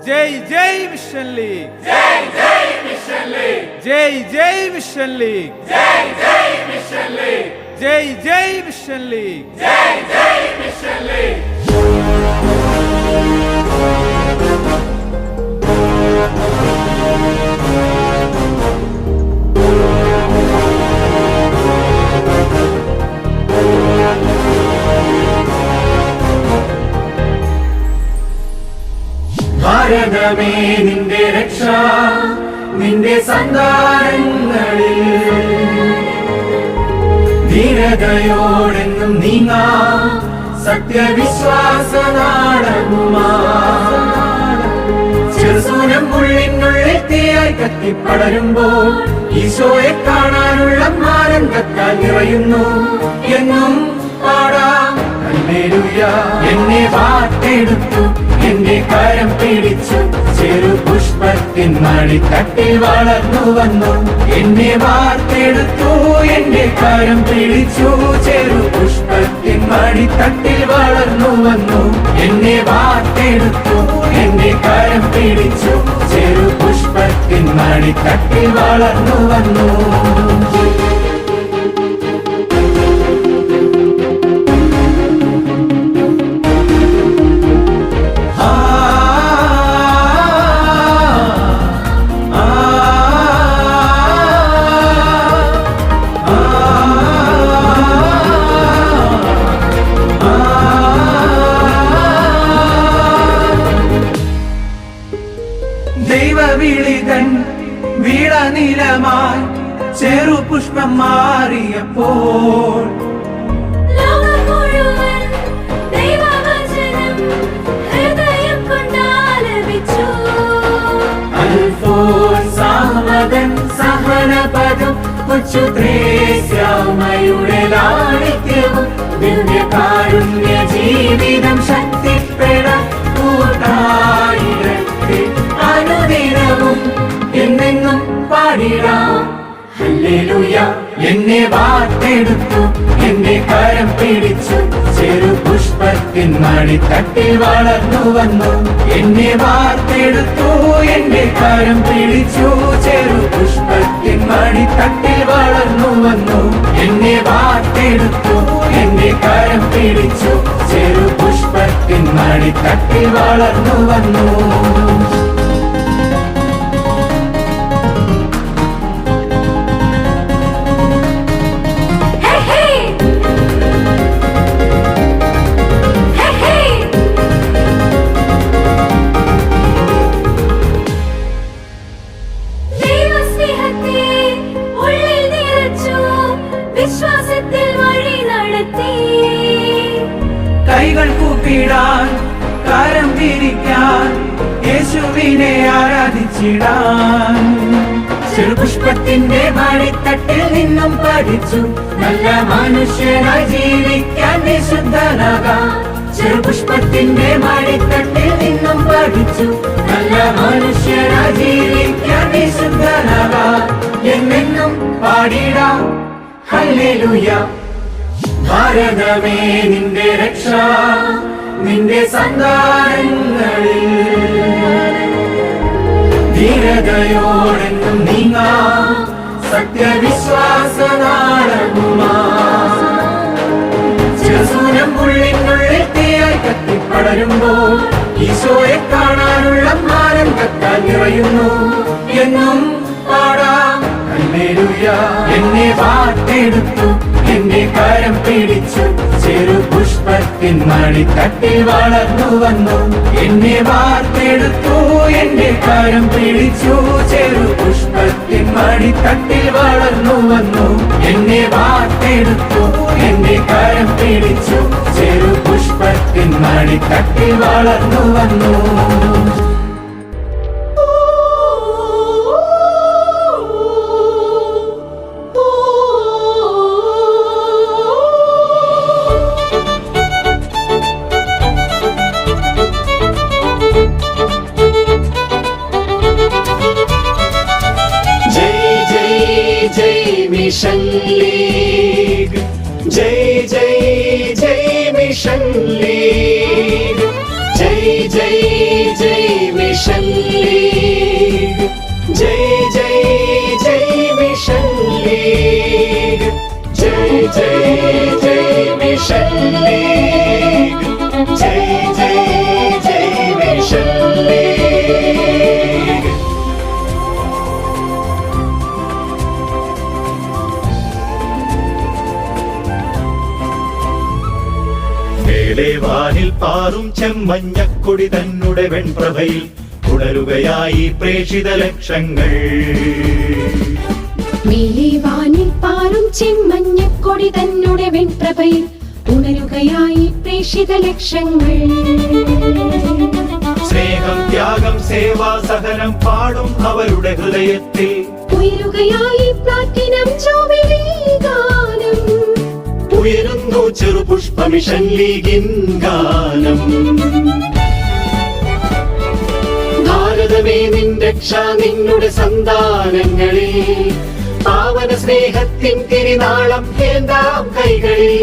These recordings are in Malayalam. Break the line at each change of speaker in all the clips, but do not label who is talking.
जय जय मिशन लीग,
जय जय मिशन लीग,
जय जय मिशन लीग,
जय जय मिशन लीग,
जय जय मिशन लीग,
जय जय मिशन लीग। ഭാരതമേ നിന്റെ രക്ഷ നിന്റെ സന്താനങ്ങളിൽ ധീരതയോടെന്നും നീങ്ങാ സത്യവിശ്വാസ നാടകുമാ ചെറുസൂനം ഉള്ളിനുള്ളിൽ തീയായി കത്തിപ്പടരുമ്പോൾ ഈശോയെ കാണാനുള്ള ആനന്ദത്താൽ നിറയുന്നു എന്നും പാടാം ഹല്ലേലൂയ. എന്നെ വാർത്തെടുത്തു എന്റെ കരം പിടിച്ചു ചെറു പുഷ്പത്തിൻ മടിത്തട്ടിൽ വളർന്നു വന്നു. എന്നെ വാർത്തെടുത്തു എന്റെ കരം പിടിച്ചു ചെറു പുഷ്പത്തിൻ മടിത്തട്ടിൽ വളർന്നു വന്നു. എന്നെ വാർത്തെടുത്തു എന്റെ കരം പിടിച്ചു ചെറു പുഷ്പത്തിൻ മടിത്തട്ടിൽ വളർന്നു വന്നു. ദൈവവിളിതൻ വീണനിലമായി ചെറുപുഷ്പം മാറിയപ്പോൾ
ലോകം മുഴുവൻ ദൈവവചനം ഹൃദയം കൊണ്ടാലപിച്ചു.
അൽഫോൻസാമകൻ സഹനപദം കൊച്ചു ത്രേസ്യാമയുടെ ലാളിത്യവും ദിവ്യകാരുണ്യ ജീവിതം ശക്തിപ്പെടാൻ കൂട്ടായിരത്തെ അനുദിനവും എന്നെന്നും പാടിടാം ഹല്ലേലൂയ. എന്നെ വാർത്തെടുത്തു എന്റെ കരം പിടിച്ചു ചെറു പുഷ്പത്തിൻ മടിത്തട്ടിൽ വളർന്നു വന്നു. എന്നെ വാർത്തെടുത്തു എന്റെ കരം പിടിച്ചു ചെറു പുഷ്പത്തിൻ മടിത്തട്ടിൽ വളർന്നു വന്നു. എന്നെ വാർത്തെടുത്തു എന്റെ കരം പിടിച്ചു ചെറു പുഷ്പത്തിൻ മടിത്തട്ടിൽ വളർന്നു വന്നു.
വിശ്വാസത്തിൽ വഴി നടത്തി
കൈകൾ കൂപ്പിടാൻ കരം വിരിക്കാൻ യേശുവിനെ ആരാധിച്ചിടാൻ ചെറുപുഷ്പത്തിന്റെ മടിത്തട്ടിൽ നിന്നും പഠിച്ചു നല്ല മനുഷ്യനായി ജീവിക്കാൻ വിശുദ്ധനാകാം. ചെറുപുഷ്പത്തിന്റെ മടിത്തട്ടിൽ നിന്നും പഠിച്ചു നല്ല മനുഷ്യനായി ജീവിക്കാൻ വിശുദ്ധനാകാം. എന്നെന്നും പാടിടാം ഹല്ലേലൂയ. ഭാരതമേ നിന്റെ രക്ഷ നിന്റെ സന്താനങ്ങളിൽ ധീരതയോടെന്നും നീങ്ങാ സത്യവിശ്വാസ നാടകുമാ ചെറുസൂനം ഉള്ളിനുള്ളിൽ തീയായി കത്തിപ്പടരുമ്പോൾ ഈശോയെ കാണാനുള്ള ആനന്ദത്താൽ നിറയുന്നു എന്നും പാടാം ഹല്ലേലൂയ. എന്നെ വാർത്തെടുത്തു എന്റെ കരം പിടിച്ചു ചെറു പുഷ്പത്തിൻ മടിത്തട്ടിൽ വളർന്നു വന്നു. എന്നെ വാർത്തെടുത്തു എന്റെ കരം പിടിച്ചു ചെറു പുഷ്പത്തിൻ മടിത്തട്ടിൽ വളർന്നു വന്നു. എന്നെ വാർത്തെടുത്തു എന്റെ കരം പിടിച്ചു ചെറു പുഷ്പത്തിൻ മടിത്തട്ടിൽ വളർന്നു വന്നു.
मिशन लीग, जय जय जय मिशन लीग, जय जय जय मिशन മിഷൻ ലീഗ്. മേലെ വാനിൽ പാറും ചെമ്മഞ്ഞക്കൊടി തന്നെ വെൺപ്രഭയിൽ ഉണരുകയായി പ്രേക്ഷിത ലക്ഷങ്ങൾ.
മേലെ വാനിൽ പാറും ചെമ്മഞ്ഞക്കൊടി തന്നെ വെൺപ്രഭയിൽ ഉണരുകയായി പ്രേക്ഷിത ലക്ഷങ്ങൾ.
സ്നേഹം, ത്യാഗം, സേവാ, സഹനം പാടും അവരുടെ ഹൃദയത്തിൽ
ഉയരുകയായി പ്ലാറ്റിനം ജൂബിലി ഗാനം.
ഉയരുന്നു ചെറുപുഷ്പ മിഷൻ ലീഗിൻ ഗാനം. ഭാരതമേ നിൻ രക്ഷ നിന്നുടെ സന്താനങ്ങളിൽ, പാവന സ്നേഹത്തിൻ തിരുനാളം കേന്താം കൈകളിൽ.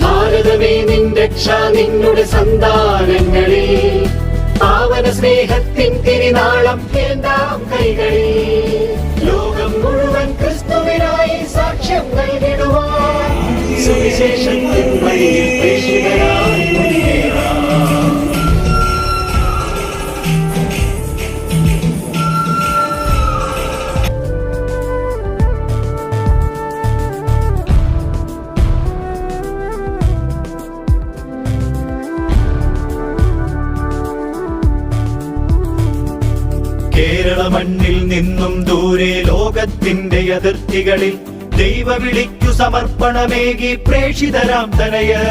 ഭാരതമേ നിൻ രക്ഷ നിന്നുടെ സന്താനങ്ങളിൽ, പാവന സ്നേഹത്തിൻ തിരുനാളം കേന്താം കൈകളിൽ. ലോകം മുഴുവൻ ക്രിസ്തുവിനായി സാക്ഷ്യം നൽകിടുവാൻ സുവിശേഷത്തിൻ വഴിയിൽ പ്രേക്ഷിതരായി മുന്നേറാം. കേരള മണ്ണിൽ നിന്നും ദൂരെ ലോകത്തിന്റെ അതിർത്തികളിൽ ദൈവ വിളിക്കു സമർപ്പണമേകി പ്രേക്ഷിതരാം തനയർ.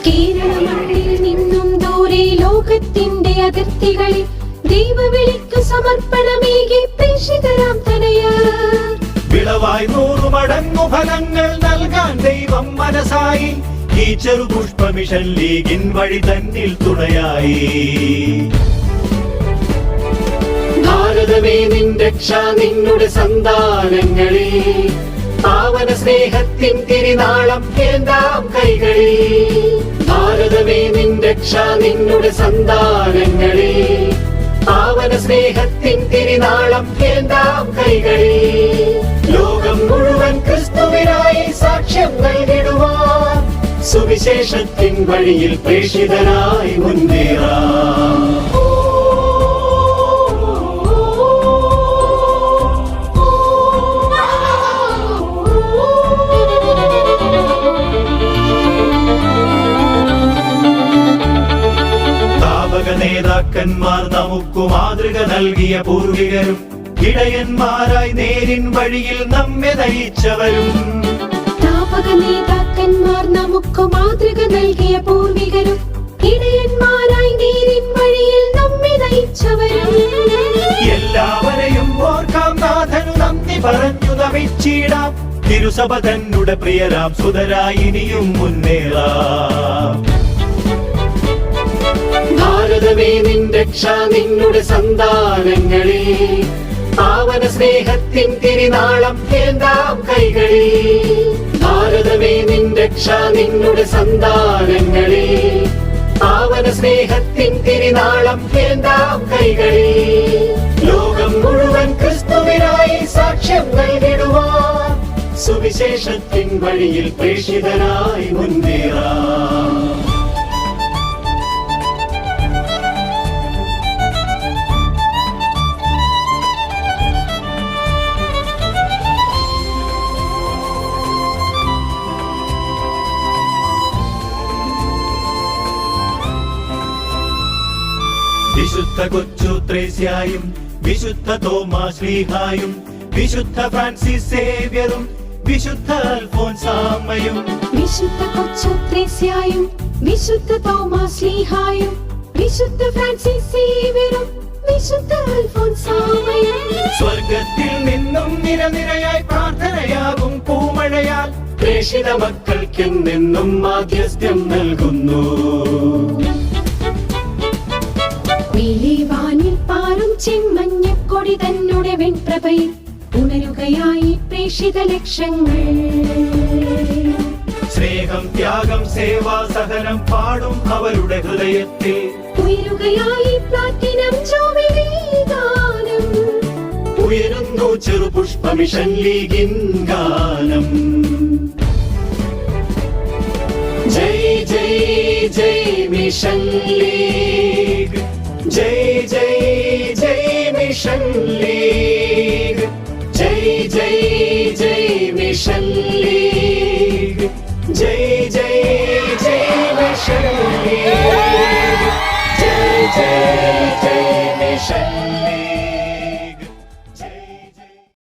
കേരള മണ്ണിൽ നിന്നും ദൂരെ ലോകത്തിന്റെ അതിർത്തികളിൽ ദൈവ വിളിക്കു സമർപ്പണമേകി പ്രേക്ഷിതരാം തനയർ.
വിളവായി 100 മടങ്ങു ഫലങ്ങൾ നൽകാൻ ദൈവം മനസ്സായി ഈ ചെറുപുഷ്പ മിഷൻ ലീഗിൻ വഴി തന്നിൽ തുണയായി. ഭാരതമേ നിൻ രക്ഷ നിന്നുടെ സന്താനങ്ങളിൽ, പാവന സ്നേഹത്തിൻ തിരുനാളം കേന്താം കൈകളിൽ. ഭാരതമേ നിൻ രക്ഷ നിന്നുടെ സന്താനങ്ങളിൽ, പാവന സ്നേഹത്തിൻ തിരുനാളം കേന്താം കൈകളിൽ. ലോകം മുഴുവൻ ക്രിസ്തുവിനായി സാക്ഷ്യം നൽകിടുവാൻ സുവിശേഷത്തിൻ വഴിയിൽ പ്രേക്ഷിതരായി മുന്നേറാം. നേതാക്കന്മാർ നമുക്ക് മാതൃക നൽകിയ പൂർവികരും, ഇടയന്മാരായി നേരിൻ വഴിയിൽ നമ്മെ നയിച്ചവരും.
സ്ഥാപക നേതാക്കന്മാർ നമുക്ക് മാതൃക നൽകിയ പൂർവികരും, ഇടയന്മാരായി നേരിൻ വഴിയിൽ നമ്മെ നയിച്ചവരും.
എല്ലാവരെയും ഓർക്കാം, നാഥനു നന്ദി പറഞ്ഞു നമിച്ചിടാം. തിരുസഭ തന്നുടെ പ്രിയരാം സുതരായി ഇനിയും മുന്നേറാം. ഭാരതമേ നിൻ രക്ഷ നിന്നുടെ സന്താനങ്ങളിൽ, പാവന സ്നേഹത്തിൻ തിരുനാളം കേന്താം കൈകളിൽ. ഭാരതമേ നിൻ രക്ഷ നിന്നുടെ സന്താനങ്ങളിൽ, പാവന സ്നേഹത്തിൻ തിരുനാളം കേന്താം കൈകളിൽ. ലോകം മുഴുവൻ ക്രിസ്തുവിനായി സാക്ഷ്യം നൽകിടുവാൻ സുവിശേഷത്തിൻ വഴിയിൽ പ്രേക്ഷിതരായി മുന്നേറാം. വിശുദ്ധ കൊച്ചു ത്രേസ്യായും, വിശുദ്ധ തോമാസ് ശ്ലീഹായും, വിശുദ്ധ ഫ്രാൻസിസ് സേവ്യറും, വിശുദ്ധ അൽഫോൻസാമ്മയും.
വിശുദ്ധ കൊച്ചു ത്രേസ്യായും, വിശുദ്ധ തോമാസ് ശ്ലീഹായും, വിശുദ്ധ ഫ്രാൻസിസ് സേവ്യറും, വിശുദ്ധ അൽഫോൻസാമ്മയും.
സ്വർഗത്തിൽ നിന്നും നിരനിരയായി പ്രാർത്ഥനയാകും പൂമഴയാൽ പ്രേക്ഷിത മക്കൾക്കെന്നെന്നും മാധ്യസ്ഥ്യം നൽകുന്നു.
മേലെ വാനിൽ പാറും ചെമ്മഞ്ഞക്കൊടി തന്നെ വെൺപ്രഭയിൽ ഉണരുകയായി പ്രേക്ഷിത ലക്ഷങ്ങൾ.
സ്നേഹം, ത്യാഗം, സേവാ, സഹനം പാടും അവരുടെ ഹൃദയത്തിൽ
ഉയരുകയായി പ്ലാറ്റിനം ജൂബിലി ഗാനം.
ഉയരുന്നു ചെറുപുഷ്പ മിഷൻ ലീഗിൻ ഗാനം. ജയ് ജയ് ജയ് മിഷൻ ലീഗ്,
ജയ് ജയ് ജയ് മിഷൻ ലീഗ്, ജയ് ജയ് ജയ് മിഷൻ